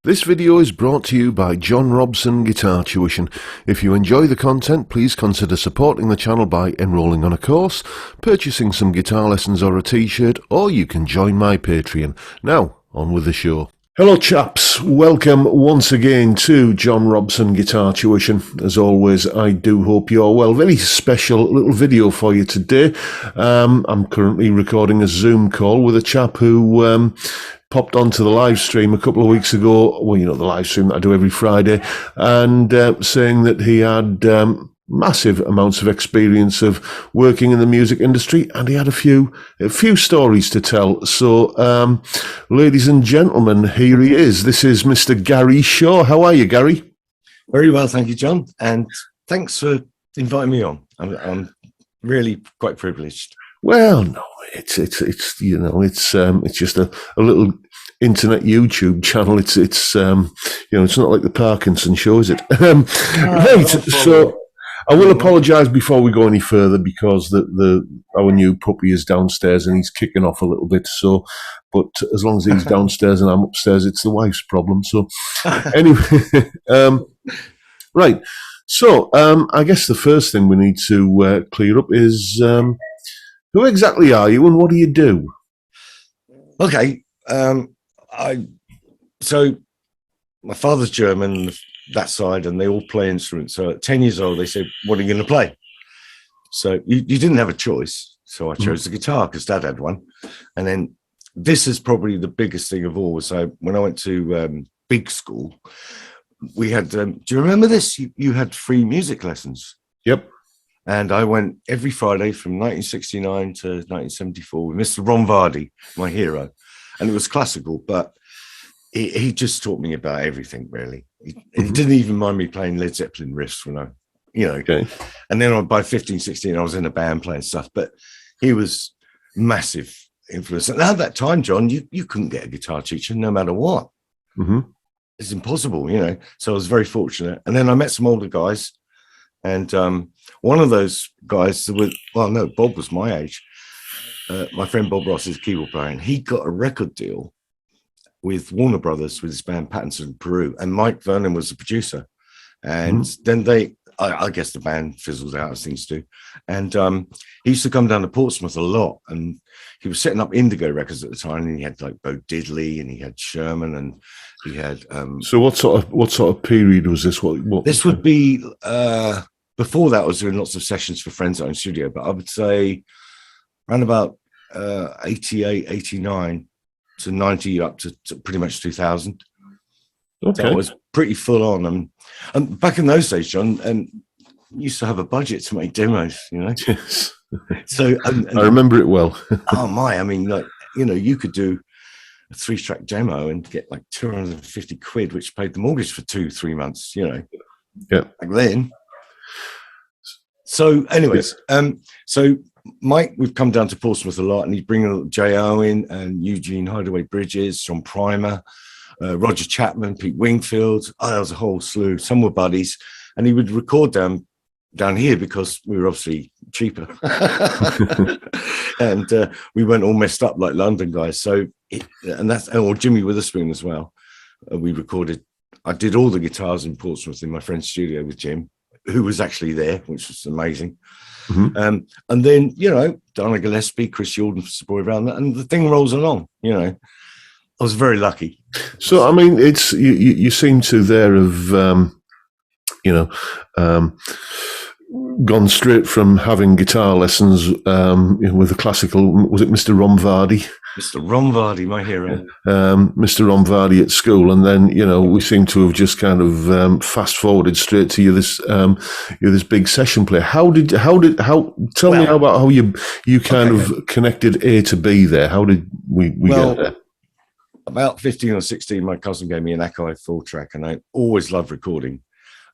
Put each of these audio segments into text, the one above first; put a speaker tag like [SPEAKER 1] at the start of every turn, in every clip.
[SPEAKER 1] This video is brought to you by John Robson Guitar Tuition. If you enjoy the content, please consider supporting the channel by enrolling on a course, purchasing some guitar lessons or a t-shirt, or you can join my Patreon. Now, on with the show. Hello chaps, welcome once again to John Robson Guitar Tuition. As always, I do hope you're well. Very special little video for you today. I'm currently recording a Zoom call with a chap who popped onto the live stream a couple of weeks ago, well, you know, the live stream that I do every Friday, and saying that he had massive amounts of experience of working in the music industry, and he had a few stories to tell. So, ladies and gentlemen, here he is. This is Mr. Gary Shaw. How are you, Gary?
[SPEAKER 2] Very well, thank you, John, and thanks for inviting me on. I'm really quite privileged.
[SPEAKER 1] Well, no, it's you know, it's just a little internet YouTube channel. It's you know, it's not like the Parkinson show, is it? Right. So I will apologise before we go any further because our new puppy is downstairs and he's kicking off a little bit. So, but as long as he's downstairs and I'm upstairs, it's the wife's problem. So, anyway, right. So, I guess the first thing we need to clear up is who exactly are you and what do you do?
[SPEAKER 2] Okay, so my father's German, that side, and they all play instruments. So at 10 years old, they said, "What are you going to play?" So you didn't have a choice. So I chose the guitar because Dad had one. And then this is probably the biggest thing of all. So when I went to big school, we had. Do you remember this? You had free music lessons.
[SPEAKER 1] Yep.
[SPEAKER 2] And I went every Friday from 1969 to 1974 with Mr. Ron Vardy, my hero. And it was classical, but he just taught me about everything, really. He didn't even mind me playing Led Zeppelin riffs when okay. And then by 15, 16, I was in a band playing stuff, but he was massive influence. And at that time, John, you couldn't get a guitar teacher no matter what. It's impossible, So I was very fortunate. And then I met some older guys. And one of those guys, Bob was my age. My friend Bob Ross is a keyboard player, and he got a record deal with Warner Brothers with his band Patterson Peru, and Mike Vernon was the producer. And then I guess the band fizzled out as things do. And he used to come down to Portsmouth a lot, and he was setting up Indigo Records at the time, and he had like Bo Diddley, and he had Sherman, and he had.
[SPEAKER 1] So what sort of period was this? What
[SPEAKER 2] this would be before that. I was doing lots of sessions for friends at home studio, but I would say around about 88, 89 to 90 up to pretty much 2000. Okay. So it was pretty full on. And back in those days, John, and used to have a budget to make demos,
[SPEAKER 1] Yes.
[SPEAKER 2] So
[SPEAKER 1] I remember it well.
[SPEAKER 2] Oh my, I mean, you could do a 3-track demo and get like 250 quid, which paid the mortgage for 2-3 months, Yeah. Back then. So anyways, so Mike, we've come down to Portsmouth a lot, and he's bringing Jay Owen and Eugene Hideaway Bridges, John Primer, Roger Chapman, Pete Wingfield. There was a whole slew. Some were buddies, and he would record down here because we were obviously cheaper, and we weren't all messed up like London guys. So, or Jimmy Witherspoon as well. We recorded. I did all the guitars in Portsmouth in my friend's studio with Jim, who was actually there, which was amazing. And then, Donna Gillespie, Chris Jordan for Boy around that, and the thing rolls along, I was very lucky.
[SPEAKER 1] So, I mean, it's, you seem to there have, gone straight from having guitar lessons with the classical, was it Mr. Ron Vardy?
[SPEAKER 2] Mr. Ron Vardy, my hero.
[SPEAKER 1] Mr. Ron Vardy at school, and then we seem to have just kind of fast forwarded straight to you're this big session player. Tell me about how you kind of connected A to B there. How did we get there?
[SPEAKER 2] About 15 or 16, my cousin gave me an Akai 4-track, and I always loved recording.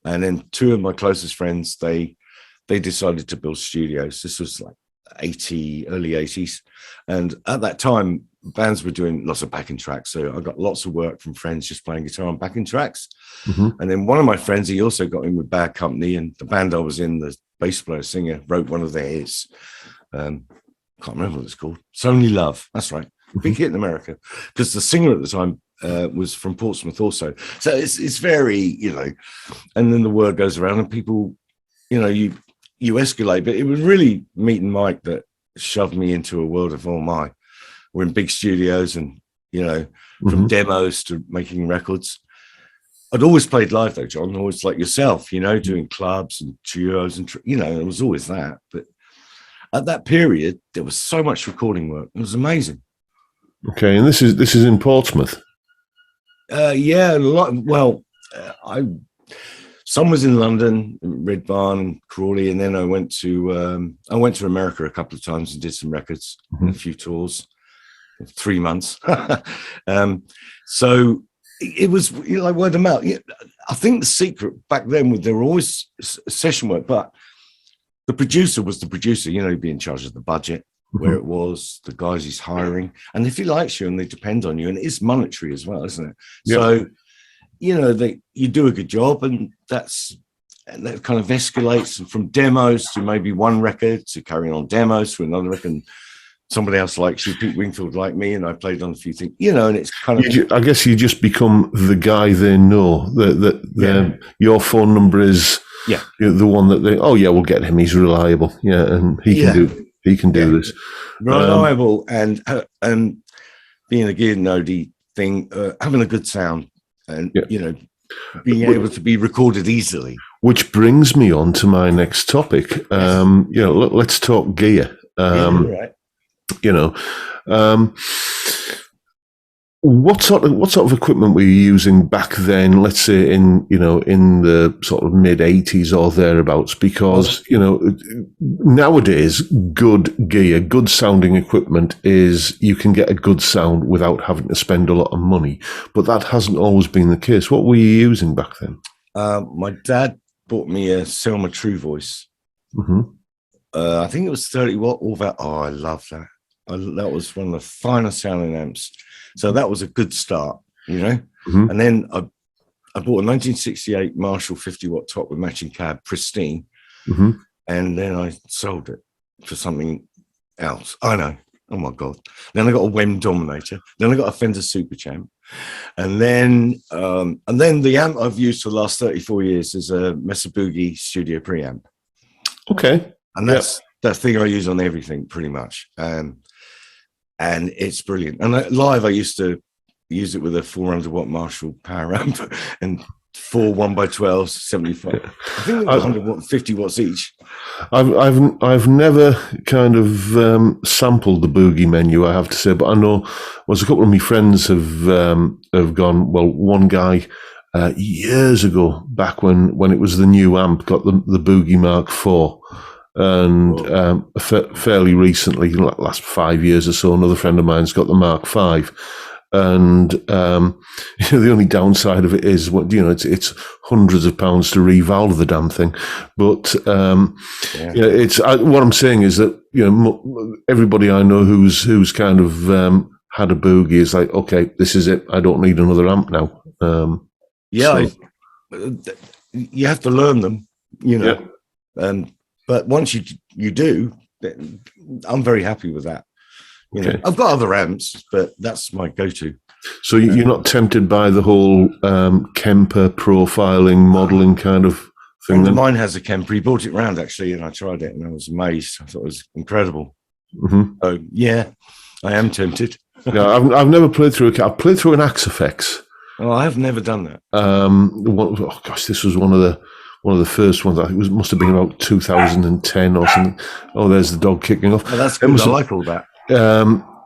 [SPEAKER 2] And then 2 of my closest friends, they decided to build studios. This was like early 80s. And at that time, bands were doing lots of backing tracks. So I got lots of work from friends just playing guitar on backing tracks. And then one of my friends, he also got in with Bad Company, and the band I was in, the bass player singer, wrote one of their hits. Can't remember what it's called. It's Only Love. That's right. Big hit in America. Because the singer at the time, was from Portsmouth also. So it's very, you know, and then the word goes around and people, you know, you escalate. But it was really meeting Mike that shoved me into a world of, oh my, we're in big studios and, you know, from demos to making records. I'd always played live though, John, always like yourself, you know, doing clubs and trios and, you know, it was always that. But at that period, there was so much recording work. It was amazing.
[SPEAKER 1] Okay, and this is in Portsmouth.
[SPEAKER 2] Yeah, a lot. Well, some was in London, Red Barn and Crawley, and then I went to America a couple of times and did some records and a few tours, 3 months. So it was, you know, like word of mouth. I think the secret back then was there were always session work, but the producer was the producer. You know, he'd be in charge of the budget, where it was, the guys he's hiring, and if he likes you and they depend on you, and it's monetary as well, isn't it? Yep. So, you know, you do a good job, and that kind of escalates from demos to maybe one record to carrying on demos to another record. And somebody else likes you, Pete Wingfield liked me, and I played on a few things, you know, and it's kind of. I
[SPEAKER 1] guess you just become the guy they know. That your phone number is the one that they. Oh yeah, we'll get him. He's reliable. Yeah, and he can do this.
[SPEAKER 2] Reliable and being a gear nodie thing, having a good sound, and you know, being able to be recorded easily.
[SPEAKER 1] Which brings me on to my next topic. You know, let's talk gear.
[SPEAKER 2] Right.
[SPEAKER 1] You know, what sort of equipment were you using back then? Let's say in the sort of mid '80s or thereabouts, because you know nowadays good gear, good sounding equipment is you can get a good sound without having to spend a lot of money. But that hasn't always been the case. What were you using back then?
[SPEAKER 2] My dad bought me a Selma True Voice. I think it was 30 watt. All that. Oh, I love that. That was one of the finest sounding amps. So that was a good start, you know. And then I bought a 1968 Marshall 50 watt top with matching cab, pristine. And then I sold it for something else. I know. Oh my God. Then I got a Wem Dominator. Then I got a Fender Super Champ. And then the amp I've used for the last 34 years is a Mesa Boogie Studio preamp.
[SPEAKER 1] Okay.
[SPEAKER 2] And that's that thing I use on everything pretty much. And it's brilliant. And live, I used to use it with a 400 watt Marshall power amp and 4 1x12s, 75. I think 150 watts each.
[SPEAKER 1] I've never kind of sampled the Boogie menu, I have to say, but I know a couple of my friends have gone. Well, one guy years ago, back when it was the new amp, got the Boogie Mark IV. And fairly recently, like last 5 years or so, another friend of mine's got the Mark V. And the only downside of it is, it's hundreds of pounds to revalve the damn thing. But what I'm saying is that everybody I know who's kind of had a Boogie is like, okay, this is it. I don't need another amp now.
[SPEAKER 2] You have to learn them, you know. Yeah. But once you do, I'm very happy with that. You know, I've got other amps, but that's my go-to.
[SPEAKER 1] So you're not tempted by the whole Kemper profiling, modeling kind of thing?
[SPEAKER 2] Mine has a Kemper. He brought it round actually, and I tried it, and I was amazed. I thought it was incredible. So yeah, I am tempted.
[SPEAKER 1] Yeah, I've never played through I've played through an Axifex.
[SPEAKER 2] Oh, I have never done that.
[SPEAKER 1] This was one of the first ones. I think it must have been about 2010 or something. Oh, there's the dog kicking off.
[SPEAKER 2] Oh, that's good. I like all that.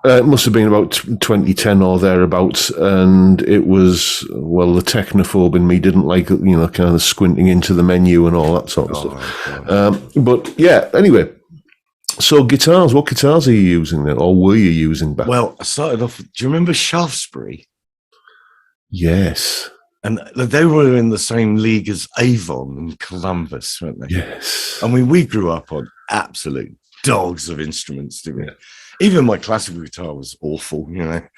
[SPEAKER 1] It must have been about 2010 or thereabouts, and it was, the technophobe in me didn't like, kind of squinting into the menu and all that sort of stuff. But yeah, anyway, so guitars, what guitars are you using then, or were you using back?
[SPEAKER 2] Well, I started off, do you remember Shaftesbury?
[SPEAKER 1] Yes.
[SPEAKER 2] And they were in the same league as Avon and Columbus, weren't they?
[SPEAKER 1] Yes.
[SPEAKER 2] I mean, we grew up on absolute dogs of instruments, didn't we? Yeah. Even my classical guitar was awful, but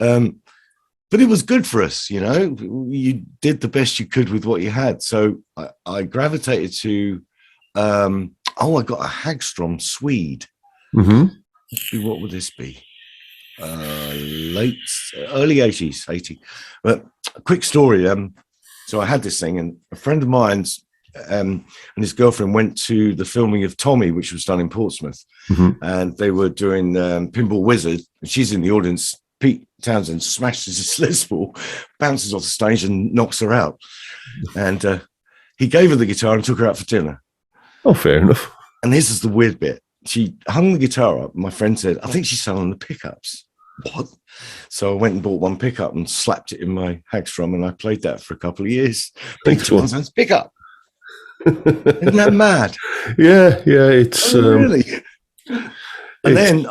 [SPEAKER 2] it was good for us, You did the best you could with what you had. So I gravitated to, I got a Hagstrom Swede. What would this be? late, early 80s, 80. But a quick story. So I had this thing, and a friend of mine's and his girlfriend went to the filming of Tommy, which was done in Portsmouth, and they were doing Pinball Wizard, and she's in the audience. Pete Townsend smashes his Les Paul, bounces off the stage, and knocks her out. And he gave her the guitar and took her out for dinner.
[SPEAKER 1] Oh, fair enough.
[SPEAKER 2] And this is the weird bit. She hung the guitar up. My friend said, I think she's selling the pickups. What? So I went and bought one pickup and slapped it in my Hag's Drum, and I played that for a couple of years. Pete Townsend's pickup. Isn't that mad?
[SPEAKER 1] Yeah. It's
[SPEAKER 2] really. And then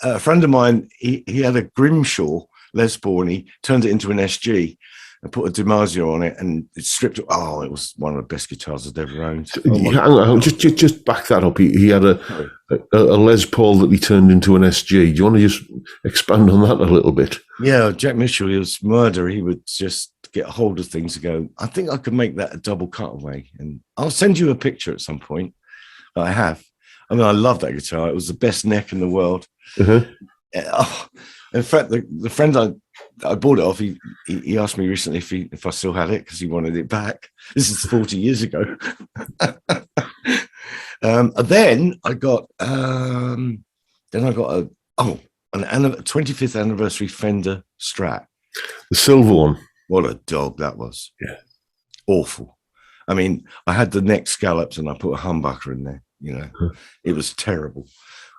[SPEAKER 2] a friend of mine, he had a Grimshaw Les Paul, and he turned it into an SG and put a DiMarzio on it, and it stripped it. Oh, it was one of the best guitars I'd ever owned.
[SPEAKER 1] Hang on, just back that up. He had a Les Paul that he turned into an SG. Do you want to just expand on that a little bit? Yeah,
[SPEAKER 2] Jack Mitchell, he was murder. He would just get a hold of things and go, I think I could make that a double cutaway. And I'll send you a picture at some point. I have. I mean, I love that guitar. It was the best neck in the world. In fact, the friend I bought it off, he asked me recently if I still had it because he wanted it back. This is 40 years ago. And then I got a 25th anniversary Fender Strat,
[SPEAKER 1] the silver one.
[SPEAKER 2] What a dog that was!
[SPEAKER 1] Yeah,
[SPEAKER 2] awful. I mean, I had the neck scallops and I put a humbucker in there. It was terrible.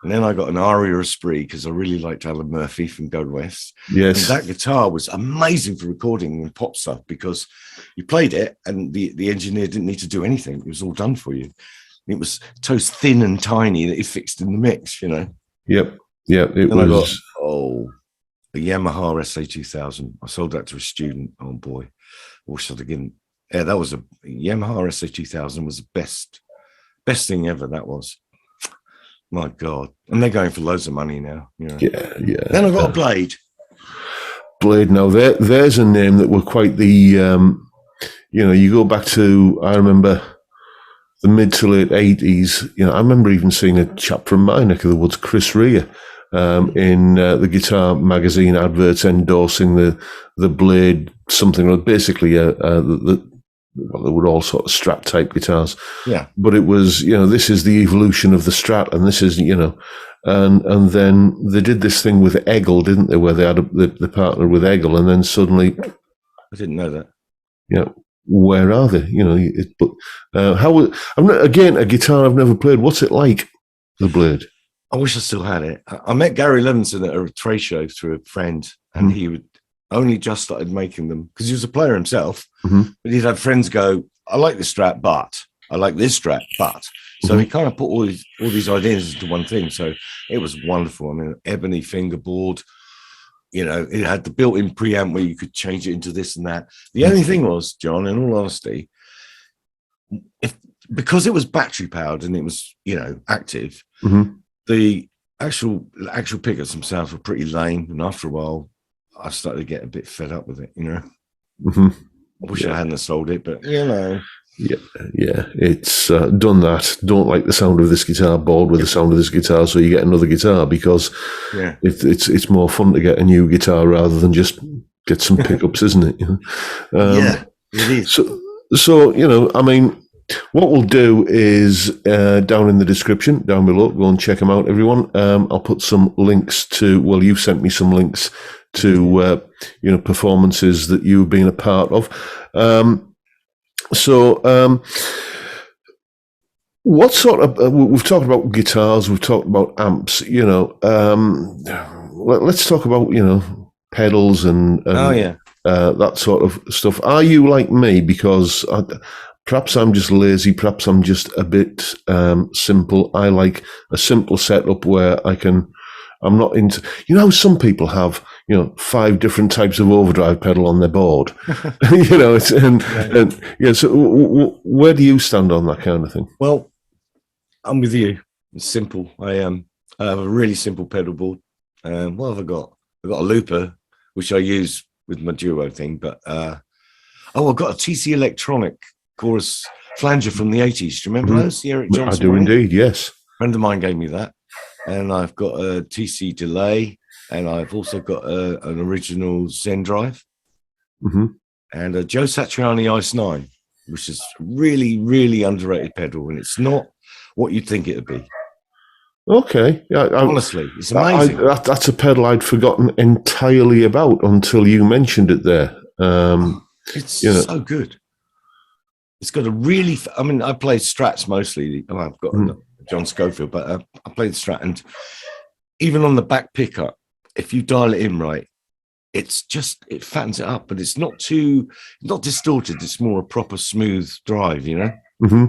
[SPEAKER 2] And then I got an Aria Esprit because I really liked Alan Murphy from Go West.
[SPEAKER 1] Yes.
[SPEAKER 2] And that guitar was amazing for recording and pop stuff because you played it and the engineer didn't need to do anything. It was all done for you. It was so thin and tiny that it fixed in the mix,
[SPEAKER 1] Yep.
[SPEAKER 2] It was. A Yamaha SA2000. I sold that to a student. Oh boy. I wish I'd again. Yeah, that was a Yamaha SA2000 was the best thing ever. That was. My God. And they're going for loads of money now.
[SPEAKER 1] Yeah.
[SPEAKER 2] Then I got a Blade.
[SPEAKER 1] Now, there's a name that were quite the, you go back to, I remember the mid to late 80s. I remember even seeing a chap from my neck of the woods, Chris Rea, in the Guitar magazine adverts endorsing the Blade something, or basically they were all sort of Strat type guitars.
[SPEAKER 2] Yeah.
[SPEAKER 1] But it was, this is the evolution of the Strat, and this is, and then they did this thing with Eggle, didn't they, where they had the partner with Eggle, and then suddenly.
[SPEAKER 2] I didn't know that.
[SPEAKER 1] Where are they? Again, a guitar I've never played. What's it like, the Blade?
[SPEAKER 2] I wish I still had it. I met Gary Levinson at a trade show through a friend, and he would only just started making them because he was a player himself. But he'd had friends go, I like this Strat, but I like this Strat, but. So he kind of put all these ideas into one thing. So it was wonderful. I mean, ebony fingerboard, it had the built-in preamp where you could change it into this and that. The only thing was, John, in all honesty, because it was battery powered and it was, active, the actual pickups themselves were pretty lame. And after a while, I started to get a bit fed up with it, I wish I hadn't sold it, but Yeah,
[SPEAKER 1] it's done that. Don't like the sound of this guitar, bored with the sound of this guitar, so you get another guitar because it's more fun to get a new guitar rather than just get some pickups, isn't it?
[SPEAKER 2] It is.
[SPEAKER 1] So I mean, what we'll do is down in the description, down below, go and check them out, everyone. I'll put some links to, well, you've sent me some links to, performances that you've been a part of. What sort of, we've talked about guitars, we've talked about amps, let's talk about, pedals and that sort of stuff. Are you like me? Because perhaps I'm just lazy, perhaps I'm just a bit simple. I like a simple setup where I'm not into, some people have, 5 different types of overdrive pedal on their board. So where do you stand on that kind of thing?
[SPEAKER 2] Well, I'm with you. It's simple. I have a really simple pedal board. What have I got? I've got a looper, which I use with my duo thing, but I've got a TC Electronic chorus flanger from the 80s. Do you remember those? The Eric Johnson.
[SPEAKER 1] I do indeed, yes.
[SPEAKER 2] A friend of mine gave me that. And I've got a TC delay. and I've also got an original Zen Drive
[SPEAKER 1] Mm-hmm.
[SPEAKER 2] and a Joe Satriani Ice 9, which is really, really underrated pedal, and it's not what you'd think it would be.
[SPEAKER 1] Okay. Yeah,
[SPEAKER 2] Honestly, it's amazing.
[SPEAKER 1] That's a pedal I'd forgotten entirely about until you mentioned it there.
[SPEAKER 2] It's so good. It's got a really, I mean, I play Strats mostly. I've got John Schofield, but I play the Strat, and even on the back pickup, if you dial it in right, it's just, it fattens it up, but it's not distorted. It's more a proper smooth drive, you know?
[SPEAKER 1] Mm-hmm.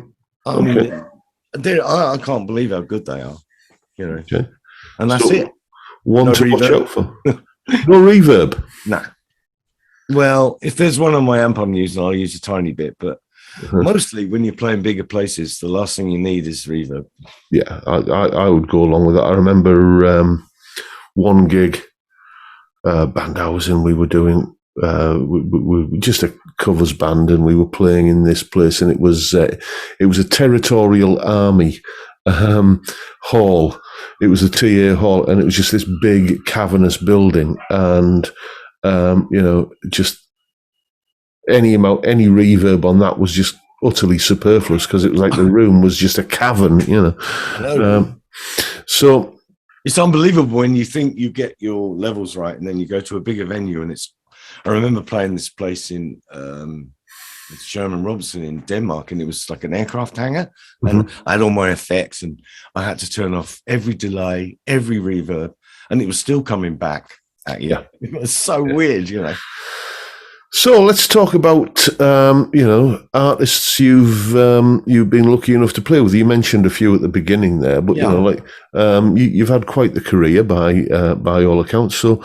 [SPEAKER 2] I mean, I can't believe how good they are, you know? Okay. And that's it.
[SPEAKER 1] One to watch out for. No reverb?
[SPEAKER 2] Nah. Well, if there's one on my amp I'm using, I'll use a tiny bit, but mostly when you're playing bigger places, the last thing you need is reverb.
[SPEAKER 1] Yeah, I would go along with that. I remember one gig band I was in, we were doing we just a covers band, and we were playing in this place, and it was a territorial army hall. It was a TA hall, and it was just this big cavernous building, and just any reverb on that was just utterly superfluous, because it was like the room was just a cavern, you know. So it's unbelievable when you think you get your levels right, and then you go to a bigger venue, and I remember playing this place in Sherman Robinson in Denmark, and it was like an aircraft hangar, and I had all my effects, and I had to turn off every delay, every reverb, and it was still coming back at you. Yeah. It was so weird, you know. So let's talk about artists you've been lucky enough to play with. You mentioned a few at the beginning there, but you've had quite the career by all accounts. So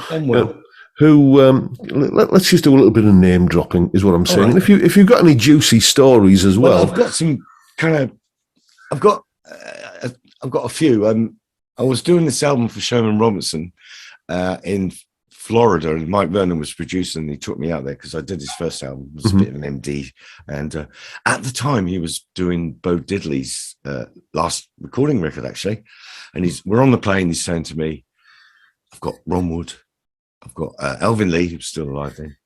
[SPEAKER 1] let's just do a little bit of name dropping, is what I'm saying. Right. If you've got any juicy stories as well, I've got some I've got a few. I was doing this album for Sherman Robinson in Florida, and Mike Vernon was producing, and he took me out there because I did his first album. It was a bit of an MD, and at the time he was doing Bo Diddley's last recording record, actually, and we're on the plane. He's saying to me, "I've got Ron Wood, I've got Elvin Lee, who's still alive then,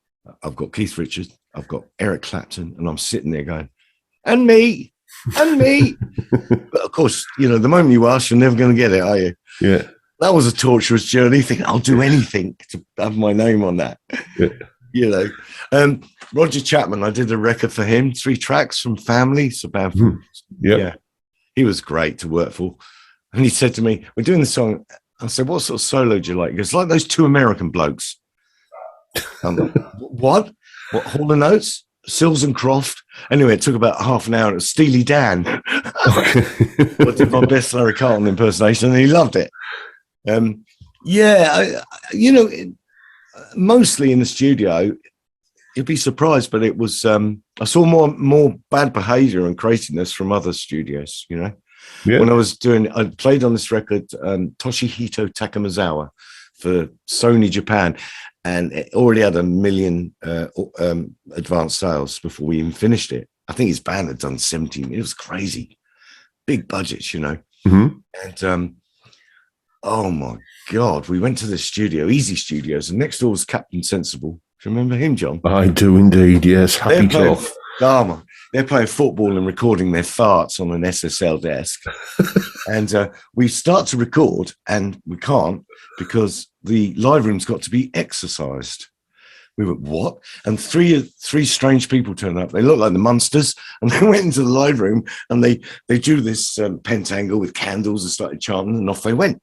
[SPEAKER 1] I've got Keith Richards, I've got Eric Clapton," and I'm sitting there going, "And me, and me." But of course, you know, the moment you ask, you're never going to get it, are you? Yeah. That was a torturous journey. Thinking I'll do anything to have my name on that. Yeah. You know, Roger Chapman, I did a record for him, 3 tracks from Family. It's about yeah. He was great to work for. And he said to me, "We're doing the song." I said, "What sort of solo do you like?" He goes, "Like those 2 American blokes." I'm like, What, Hall & Oates? Sills and Croft? Anyway, it took about half an hour. It was Steely Dan. I did my best Larry Carlton impersonation, and he loved it. Mostly in the studio, you'd be surprised, but it was I saw more bad behavior and craziness from other studios, you know. Yeah. When I played on this record, Toshihito Takamazawa for Sony Japan, and it already had 1 million advanced sales before we even finished it. I think his band had done 17. It was crazy, big budgets, you know. And oh my God, we went to the studio, Easy Studios, and next door was Captain Sensible. Do you remember him, John? I do indeed, yes. Happy talk. They're playing football and recording their farts on an SSL desk. And we start to record, and we can't because the live room's got to be exercised. We went, what? And three strange people turned up. They looked like the Munsters, and they went into the live room, and they drew this pentangle with candles and started chanting, and off they went.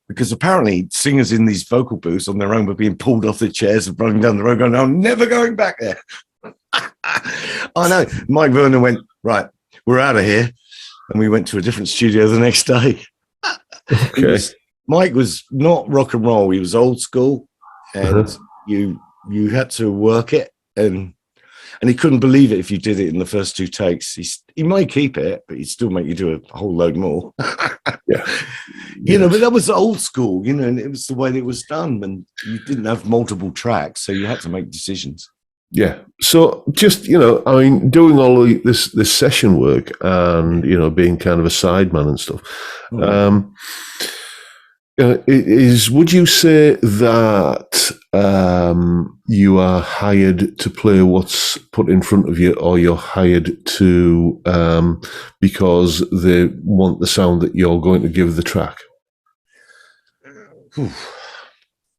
[SPEAKER 1] Because apparently singers in these vocal booths on their own were being pulled off their chairs and running down the road going, "I'm never going back there." I know. Mike Vernon went, "Right, we're out of here." And we went to a different studio the next day. Okay. Mike was not rock and roll. He was old school, and you had to work it, and he couldn't believe it if you did it in the first 2 takes. He might keep it, but he'd still make you do a whole load more. Yeah. You know, but that was old school, you know, and it was the way that it was done, and you didn't have multiple tracks, so you had to make decisions. Yeah. So just, you know, I mean, doing all of this session work and, you know, being kind of a sideman and stuff. Would you say that you are hired to play what's put in front of you, or you're hired to because they want the sound that you're going to give the track?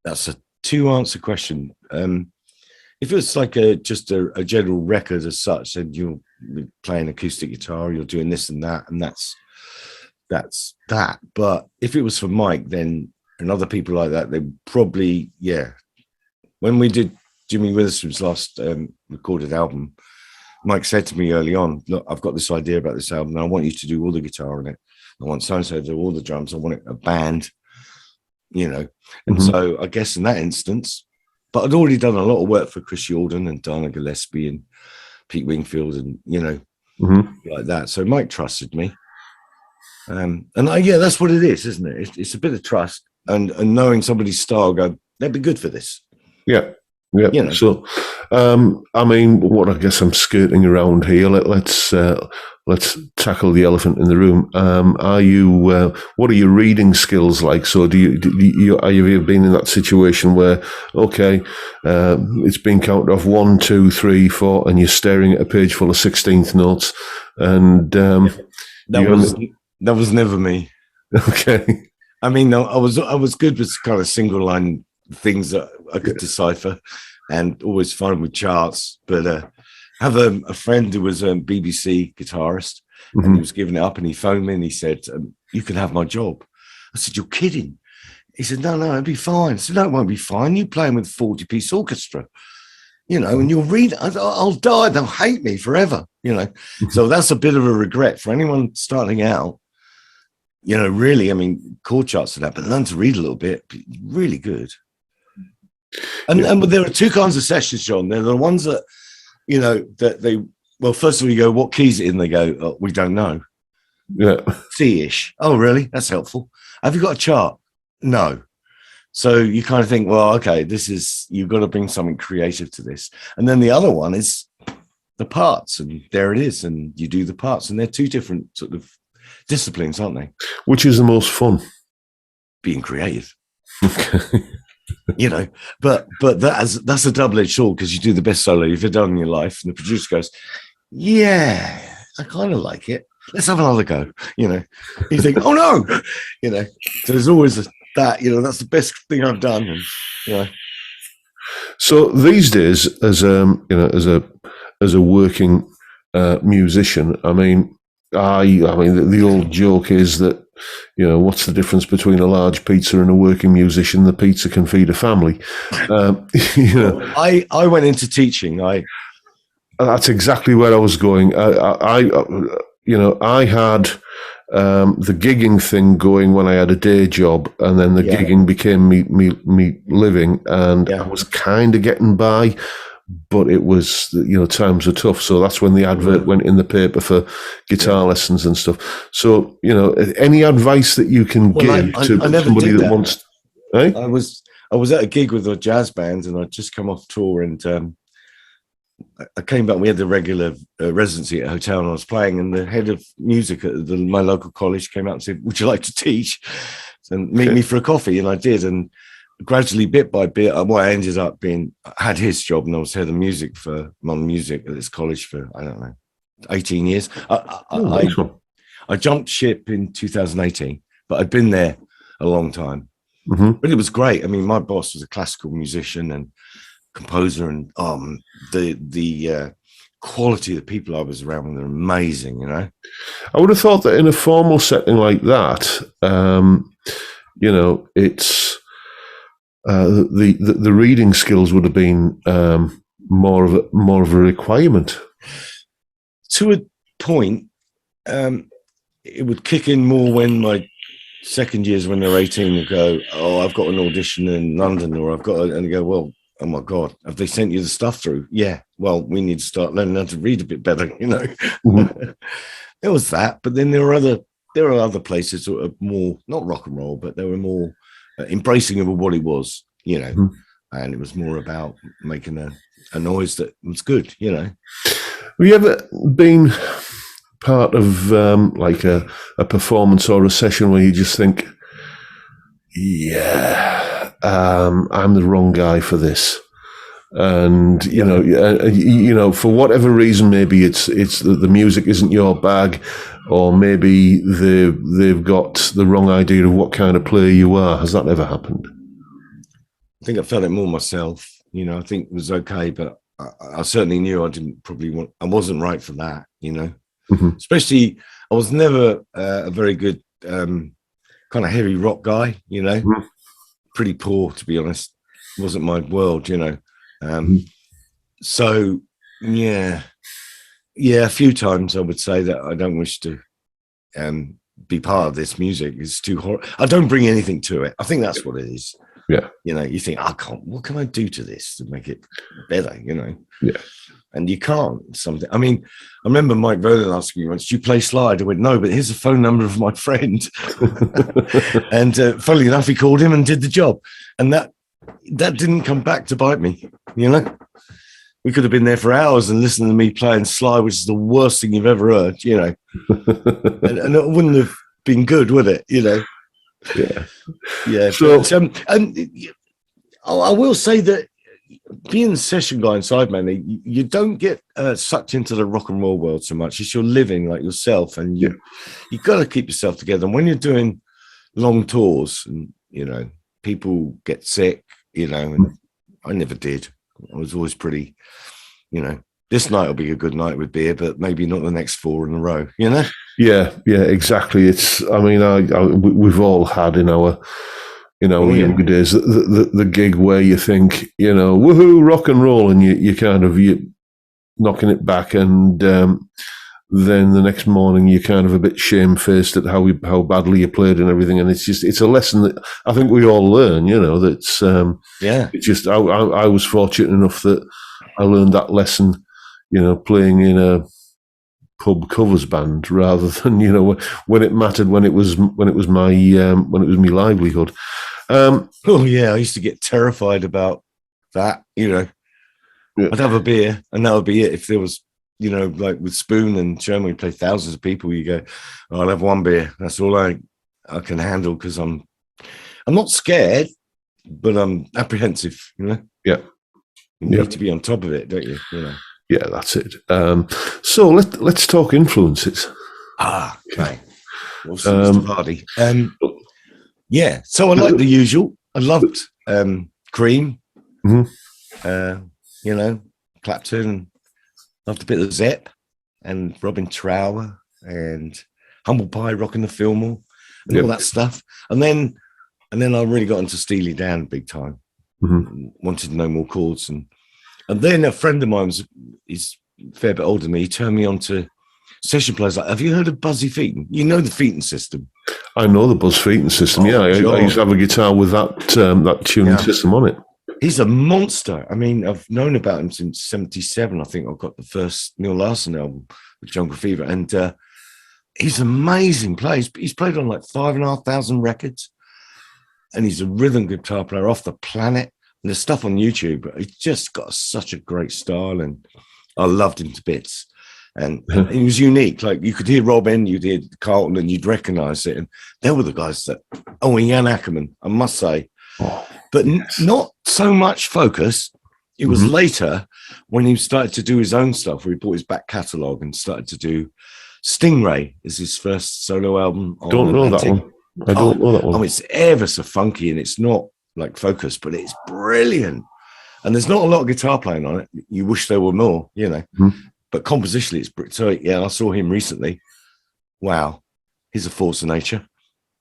[SPEAKER 2] That's a two-answer question. If it's like just a general record as such, then you're playing acoustic guitar, you're doing this and that's that. But if it was for Mike, then, and other people like that, they probably, yeah. When we did Jimmy Witherspoon's last recorded album, Mike said to me early on, look, I've got this idea about this album, and I want you to do all the guitar on it. I want so-and-so to do all the drums. I want it a band, you know. And so I guess in that instance, but I'd already done a lot of work for Chris Jordan and Dana Gillespie and Pete Wingfield and, you know, like that. So Mike trusted me. Yeah, that's what it is, isn't it? It's a bit of trust and knowing somebody's style, go, they'd be good for this.
[SPEAKER 1] Yeah. Yeah.
[SPEAKER 2] You know.
[SPEAKER 1] So, I mean, what I guess I'm skirting around here. Let's tackle the elephant in the room. What are your reading skills like? So, have you ever been in that situation where, okay, it's been counted off 1, 2, 3, 4, and you're staring at a page full of 16th notes, and
[SPEAKER 2] that was never me.
[SPEAKER 1] Okay.
[SPEAKER 2] I mean, no, I was good with kind of single line things that I could decipher, and always fun with charts. But I have a friend who was a BBC guitarist, and he was giving it up, and he phoned me and he said, you can have my job. I said, you're kidding. He said, no, it'll be fine. I said, no, it won't be fine. You playing with 40-piece orchestra, you know, and you'll read, I'll die. They'll hate me forever, you know. So that's a bit of a regret for anyone starting out. You know, really, I mean, chord charts and that, but learn to read a little bit, really good. And there are two kinds of sessions, John. They're the ones that, you know, that they, well, first of all, you go, what keys it in? They go, oh, we don't know.
[SPEAKER 1] Yeah.
[SPEAKER 2] C-ish. Oh, really? That's helpful. Have you got a chart? No. So you kind of think, well, okay, you've got to bring something creative to this. And then the other one is the parts, and there it is. And you do the parts, and they're two different sort of disciplines, aren't they?
[SPEAKER 1] Which is the most fun?
[SPEAKER 2] Being creative. You know, but that's a double-edged sword, because you do the best solo you've ever done in your life, and the producer goes, yeah, I kind of like it, let's have another go, you know. You think, oh no, you know. So there's always that, you know, that's the best thing I've done. And, you know.
[SPEAKER 1] So these days, as you know, as a working musician, I mean, the old joke is that, you know, what's the difference between a large pizza and a working musician? The pizza can feed a family. You know,
[SPEAKER 2] I went into teaching.
[SPEAKER 1] That's exactly where I was going. I had the gigging thing going when I had a day job, and then the gigging became me living, and I was kind of getting by. But it was, you know, times were tough. So that's when the advert went in the paper for guitar lessons and stuff. So, you know, any advice that you can give to somebody that wants... Eh?
[SPEAKER 2] I was at a gig with a jazz band, and I'd just come off tour, and I came back. We had the regular residency at a hotel, and I was playing, and the head of music at my local college came out and said, would you like to teach and meet me for a coffee? And I did. And gradually, bit by bit, I ended up had his job, and I was head of music for modern music at this college for, I don't know, 18 years. I jumped ship in 2018, but I'd been there a long time. But it was great. I mean, my boss was a classical musician and composer, and the quality of the people I was around were amazing, you know.
[SPEAKER 1] I would have thought that in a formal setting like that, you know, it's... the reading skills would have been more of a requirement.
[SPEAKER 2] To a point, it would kick in more when my second years, when they're 18, and go, oh, I've got an audition in London, or I've got, and go, well, oh my God, have they sent you the stuff through? Yeah, well, we need to start learning how to read a bit better, you know. There was that, but then there are other places that are more, not rock and roll, but they were more embracing of what it was, you know, and it was more about making a noise that was good, you know.
[SPEAKER 1] Have you ever been part of like a performance or a session where you just think, yeah, I'm the wrong guy for this. And for whatever reason, maybe it's that the music isn't your bag, or maybe they've got the wrong idea of what kind of player you are. Has that ever happened?
[SPEAKER 2] I think I felt it more myself. I think it was okay, but I certainly knew I wasn't right for that.
[SPEAKER 1] Mm-hmm.
[SPEAKER 2] Especially I was never a very good kind of heavy rock guy.
[SPEAKER 1] Mm-hmm.
[SPEAKER 2] Pretty poor, to be honest. It wasn't my world.
[SPEAKER 1] Mm-hmm.
[SPEAKER 2] So yeah, a few times I would say that I don't wish to be part of this music. It's too horrible. I don't bring anything to it. I think that's what it is.
[SPEAKER 1] Yeah.
[SPEAKER 2] You think, what can I do to this to make it better?
[SPEAKER 1] Yeah.
[SPEAKER 2] And you can't. I remember Mike Vernon asking me once, "Do you play slide?" I went, "No, but here's the phone number of my friend." And funnily enough, he called him and did the job. And that didn't come back to bite me. We could have been there for hours and listened to me playing slide, which is the worst thing you've ever heard. and it wouldn't have been good, would it? Yeah.
[SPEAKER 1] So,
[SPEAKER 2] and I will say that being a session guy and sideman, you don't get sucked into the rock and roll world so much. It's your living, like yourself, and you got to keep yourself together. And when you're doing long tours, and people get sick, and I never did. I was always pretty, this night will be a good night with beer, but maybe not the next 4 in a row,
[SPEAKER 1] Yeah, exactly. We've all had in our younger days the gig where you think, woohoo, rock and roll, and you're knocking it back, and then the next morning you're kind of a bit shamefaced at how badly you played and everything, and it's a lesson that I think we all learn. That's It's just I was fortunate enough that I learned that lesson, playing in a pub covers band rather than when it mattered, when it was my livelihood.
[SPEAKER 2] I used to get terrified about that. I'd have a beer and that would be it. If there was, like with Spoon and Sherman, we play thousands of people. You go, I'll have one beer. That's all I can handle, because I'm not scared, but I'm apprehensive.
[SPEAKER 1] Yeah,
[SPEAKER 2] you need to be on top of it, don't you?
[SPEAKER 1] Yeah, that's it. So let's talk influences.
[SPEAKER 2] Okay. Mr. Hardy. So I like the usual. I loved Cream.
[SPEAKER 1] Mm-hmm.
[SPEAKER 2] Clapton. Loved a bit of Zepp and Robin Trower and Humble Pie, Rockin' the Fillmore, and all that stuff. And then I really got into Steely Dan big time.
[SPEAKER 1] Mm-hmm.
[SPEAKER 2] Wanted to know more chords, and then a friend of mine he's a fair bit older than me. He turned me on to session players. Like, have you heard of Buzzy Featon? The Featon system. I
[SPEAKER 1] know the Buzz Featon system. I used to have a guitar with that tuning system on it.
[SPEAKER 2] He's a monster. I've known about him since '77. I think I got the first Neil Larson album with Jungle Fever, and he's an amazing player. He's played on like 5,500 records, and he's a rhythm guitar player off the planet. And there's stuff on YouTube, but he's just got such a great style, and I loved him to bits. And he was unique. Like, you could hear Robin, you'd hear Carlton, and you'd recognize it. And they were the guys that, and Jan Ackerman, I must say. But not so much Focus. It was later when he started to do his own stuff, where he bought his back catalogue and started to do Stingray is his first solo album.
[SPEAKER 1] I don't know that one.
[SPEAKER 2] It's ever so funky, and it's not like Focus, but it's brilliant. And there's not a lot of guitar playing on it. You wish there were more, But compositionally, it's so. Yeah, I saw him recently. Wow, he's a force of nature,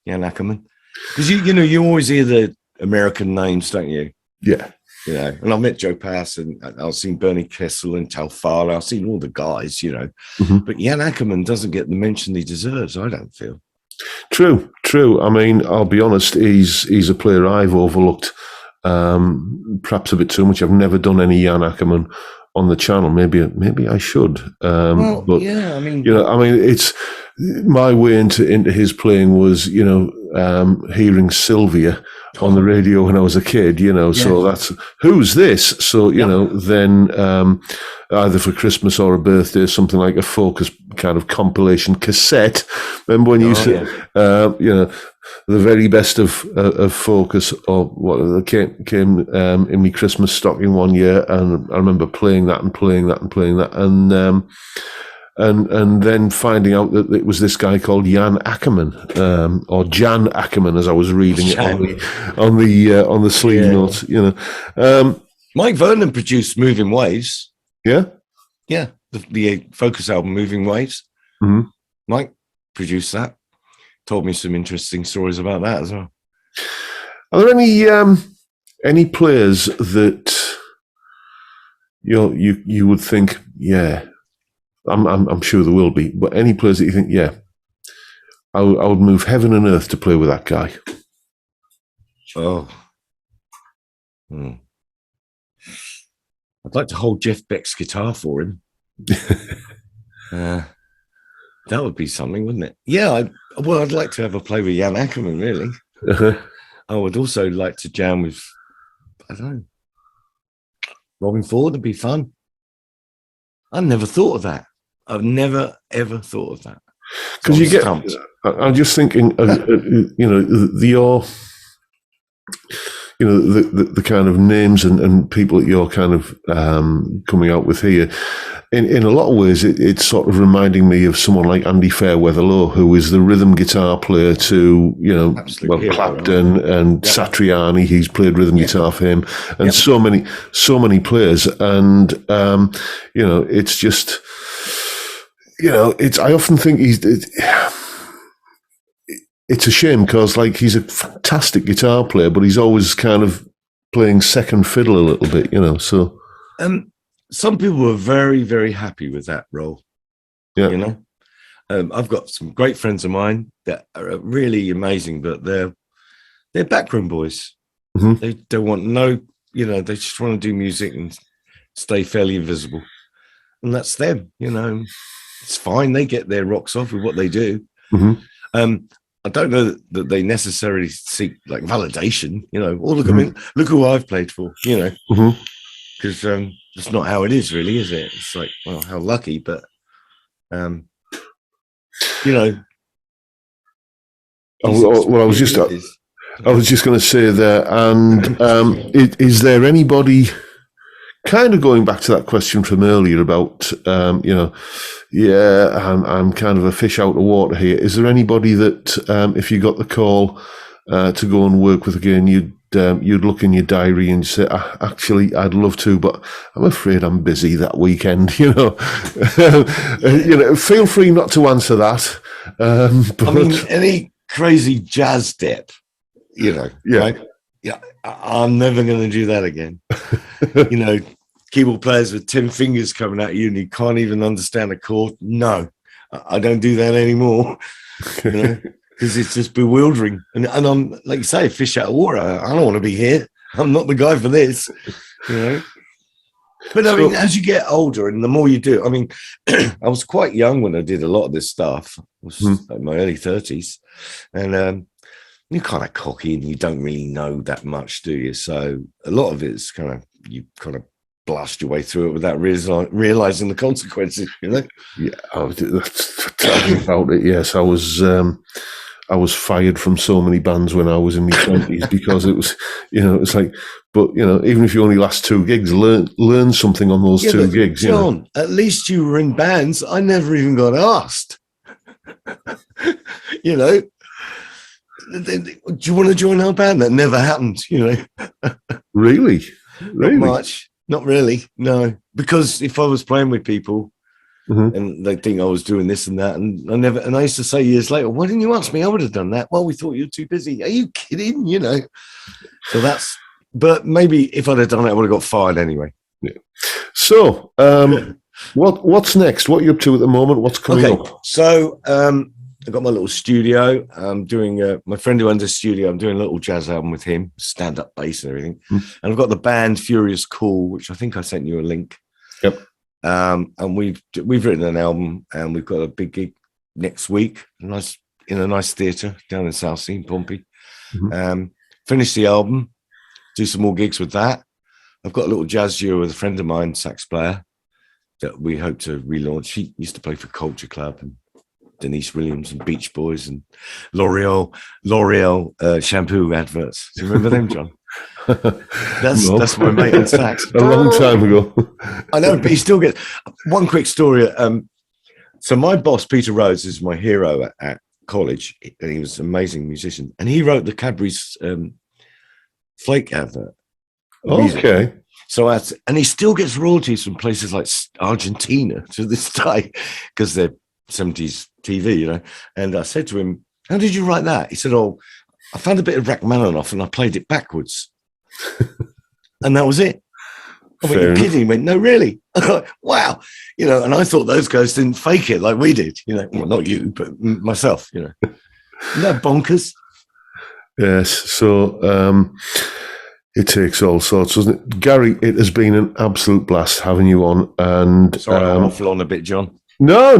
[SPEAKER 2] Jan Ackerman. Because you always hear the American names, don't you?
[SPEAKER 1] Yeah.
[SPEAKER 2] And I've met Joe Pass, and I've seen Bernie Kessel and Tal Farlow. I've seen all the guys, But Jan Ackerman doesn't get the mention he deserves, I don't feel.
[SPEAKER 1] True. I'll be honest, he's a player I've overlooked perhaps a bit too much. I've never done any Jan Ackerman on the channel. Maybe I should. It's my way into his playing was, hearing Sylvia on the radio when I was a kid, so that's, who's this? So, then either for Christmas or a birthday, something like a Focus kind of compilation cassette. Remember when you said, the very best of Focus, or what came in my Christmas stocking one year, and I remember playing that and playing that and playing that, and then finding out that it was this guy called Jan Ackerman, or Jan Ackerman, as I was reading it on the sleeve notes.
[SPEAKER 2] Mike Vernon produced Moving Waves.
[SPEAKER 1] Yeah,
[SPEAKER 2] the Focus album Moving Waves.
[SPEAKER 1] Mm-hmm.
[SPEAKER 2] Mike produced that. Told me some interesting stories about that as well.
[SPEAKER 1] Are there any players that you would think, I'm sure there will be, but any players that you think, I would move heaven and earth to play with that guy?
[SPEAKER 2] Oh, I'd like to hold Jeff Beck's guitar for him. That would be something, wouldn't it? Yeah, I'd like to have a play with Jan Ackerman, really. I would also like to jam with, I don't know, Robin Ford. Would be fun. I've never thought of that. I've never, ever thought of that.
[SPEAKER 1] Because I'm just thinking, the kind of names and people that you're kind of coming out with here. In a lot of ways, it's sort of reminding me of someone like Andy Fairweather-Low, who is the rhythm guitar player to, Clapton and Satriani. He's played rhythm guitar for him, and so many players. And, it's just, I often think it's a shame because, he's a fantastic guitar player, but he's always kind of playing second fiddle a little bit, so.
[SPEAKER 2] Some people were very, very happy with that role. Yeah. I've got some great friends of mine that are really amazing, but they're backroom boys.
[SPEAKER 1] Mm-hmm.
[SPEAKER 2] They don't want they just want to do music and stay fairly invisible. And that's them, It's fine. They get their rocks off with what they do.
[SPEAKER 1] Mm-hmm.
[SPEAKER 2] I don't know that they necessarily seek validation, look who I've played for, because that's not how it is, really, is it? It's like, well, how lucky, but
[SPEAKER 1] I was just going to say there, and is there anybody? Kind of going back to that question from earlier about, I'm kind of a fish out of water here. Is there anybody that, if you got the call to go and work with again, you'd look in your diary and say, actually, I'd love to, but I'm afraid I'm busy that weekend. Feel free not to answer that. But
[SPEAKER 2] any crazy jazz dip, right? Yeah, I'm never going to do that again. Keyboard players with 10 fingers coming at you and you can't even understand a chord. No, I don't do that anymore. Because it's just bewildering. And I'm, like you say, fish out of water. I don't want to be here. I'm not the guy for this. But as you get older and the more you do, I was quite young when I did a lot of this stuff. I was in my early 30s. And you're kind of cocky and you don't really know that much, do you? So a lot of it's you kind of blast your way through it without realizing the consequences, Yeah,
[SPEAKER 1] that's about it. Yes, I was fired from so many bands when I was in my 20s because it was, it's like, but even if you only last 2 gigs, learn something on those 2 gigs.
[SPEAKER 2] John, at least you were in bands. I never even got asked. Do you want to join our band? That never happened,
[SPEAKER 1] Really?
[SPEAKER 2] Not much. Not really, no. Because if I was playing with people and they think I was doing this and that, and I used to say years later, why didn't you ask me? I would have done that. Well, we thought you were too busy. Are you kidding? So but maybe if I'd have done it, I would have got fired anyway.
[SPEAKER 1] Yeah. So, what's next? What are you up to at the moment? What's coming up?
[SPEAKER 2] So, I've got my little studio. I'm doing my friend who owns a studio. I'm doing a little jazz album with him, stand-up bass and everything. And I've got the band Furious Cool, which I think I sent you a link.
[SPEAKER 1] Yep.
[SPEAKER 2] And we've written an album, and we've got a big gig next week. A nice in a nice theatre down in Southsea, in Pompey.
[SPEAKER 1] Mm-hmm.
[SPEAKER 2] Finish the album, do some more gigs with that. I've got a little jazz duo with a friend of mine, sax player, that we hope to relaunch. He used to play for Culture Club and Denise Williams and Beach Boys and L'Oreal shampoo adverts. Do you remember them, John? That's my mate on sax.
[SPEAKER 1] A long time ago.
[SPEAKER 2] I know, but he still gets one quick story. So my boss, Peter Rhodes, is my hero at college, and he was an amazing musician. And he wrote the Cadbury's Flake advert.
[SPEAKER 1] Okay.
[SPEAKER 2] So and he still gets royalties from places like Argentina to this day because they're 70s TV, you know. And I said to him, "How did you write that?" He said, "Oh, I found a bit of Rachmaninoff and I played it backwards." And that was it. I went, "You're kidding?" He went, "No, really?" Wow. You know, and I thought those guys didn't fake it like we did, you know. Well, not you, but myself, you know. Isn't that bonkers?
[SPEAKER 1] Yes. So it takes all sorts, doesn't it? Gary, it has been an absolute blast having you on. And
[SPEAKER 2] sorry, I'm waffle on a bit, John.
[SPEAKER 1] No,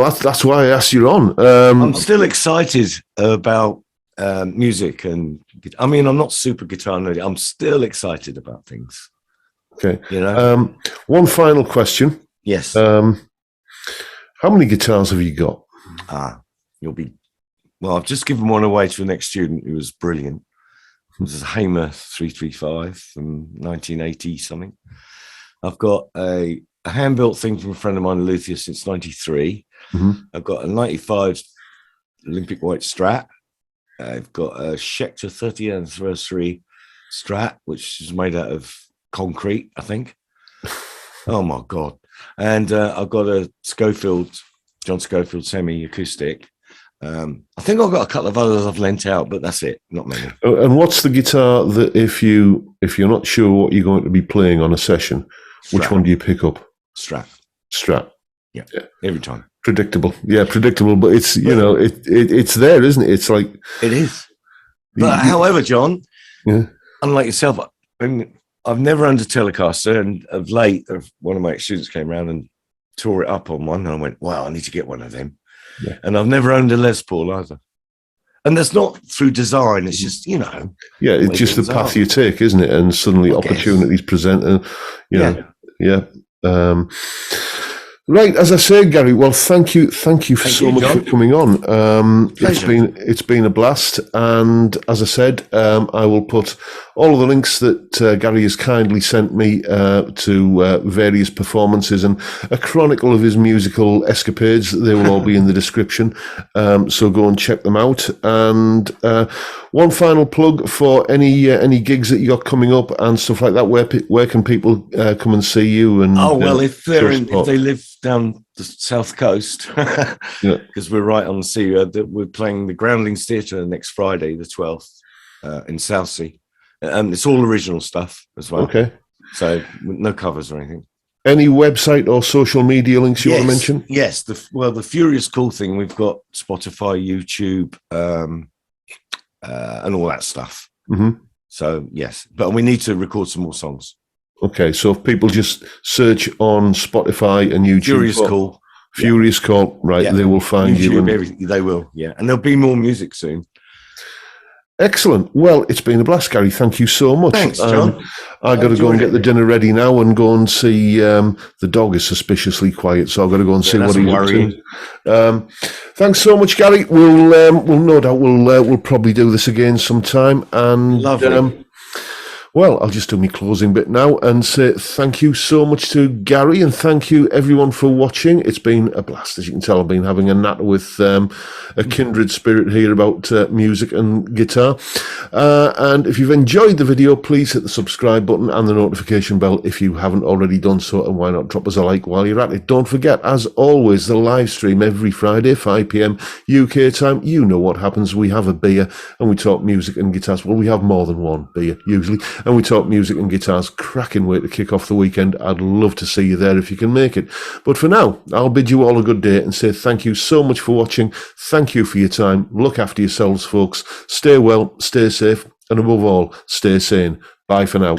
[SPEAKER 1] that's why I asked you on.
[SPEAKER 2] I'm still excited about music, and I mean, I'm not super guitar nerdy. I'm still excited about things.
[SPEAKER 1] Okay.
[SPEAKER 2] You know.
[SPEAKER 1] One final question.
[SPEAKER 2] Yes.
[SPEAKER 1] How many guitars have you got?
[SPEAKER 2] Well, I've just given one away to the next student who was brilliant. It was a Hamer 335 from 1980 something. I've got a hand-built thing from a friend of mine, a luthier, since 93.
[SPEAKER 1] Mm-hmm.
[SPEAKER 2] I've got a 95 Olympic White Strat. I've got a Schecter 30th anniversary Strat, which is made out of concrete, I think. Oh my God. And I've got a John Schofield semi-acoustic. I think I've got a couple of others I've lent out, but that's it, not many.
[SPEAKER 1] And what's the guitar that if you're not sure what you're going to be playing on a session, which one do you pick up? Strat.
[SPEAKER 2] Yeah, every time.
[SPEAKER 1] Predictable, but it's it's there, isn't it? It's like
[SPEAKER 2] it is. But however, John, unlike yourself, I've never owned a Telecaster, and of late, one of my students came around and tore it up on one, and I went, "Wow, I need to get one of them." Yeah. And I've never owned a Les Paul either. And that's not through design. It's just, you know.
[SPEAKER 1] Yeah, it's just the path you take, isn't it? And suddenly opportunities present. And, yeah. Right, as I say, Gary, well, thank you so much for coming on. It's been a blast, and as I said, I will put all of the links that Gary has kindly sent me to various performances and a chronicle of his musical escapades. They will all be in the description, so go and check them out. And one final plug for any gigs that you got coming up and stuff like that. Where can people come and see you? And
[SPEAKER 2] if they live down the south coast, because we're right on the sea. We're playing the Groundlings Theatre next Friday, the 12th, in Southsea. It's all original stuff as well. Okay. So no covers or anything.
[SPEAKER 1] Any website or social media links you want to mention?
[SPEAKER 2] Yes. The Furious Cool thing, we've got Spotify, YouTube, and all that stuff.
[SPEAKER 1] Mm-hmm.
[SPEAKER 2] So, yes. But we need to record some more songs.
[SPEAKER 1] Okay, so if people just search on Spotify and YouTube, Furious Cool, right, they will find
[SPEAKER 2] YouTube, everything. They will, and there'll be more music soon.
[SPEAKER 1] Excellent. Well, it's been a blast, Gary. Thank you so much.
[SPEAKER 2] Thanks, John.
[SPEAKER 1] I've got to go and get the dinner ready now and go and see. The dog is suspiciously quiet, so I've got to go and see what he's up to. Thanks so much, Gary. We'll no doubt we'll probably do this again sometime. And
[SPEAKER 2] lovely.
[SPEAKER 1] Well, I'll just do my closing bit now and say thank you so much to Gary, and thank you everyone for watching. It's been a blast. As you can tell, I've been having a natter with a kindred spirit here about music and guitar. And if you've enjoyed the video, please hit the subscribe button and the notification bell if you haven't already done so, and why not drop us a like while you're at it. Don't forget, as always, the live stream every Friday, 5 p.m. UK time. You know what happens. We have a beer and we talk music and guitars. Well, we have more than one beer, usually. And we talk music and guitars. Cracking way to kick off the weekend. I'd love to see you there if you can make it. But for now, I'll bid you all a good day and say thank you so much for watching. Thank you for your time. Look after yourselves, folks. Stay well, stay safe, and above all, stay sane. Bye for now.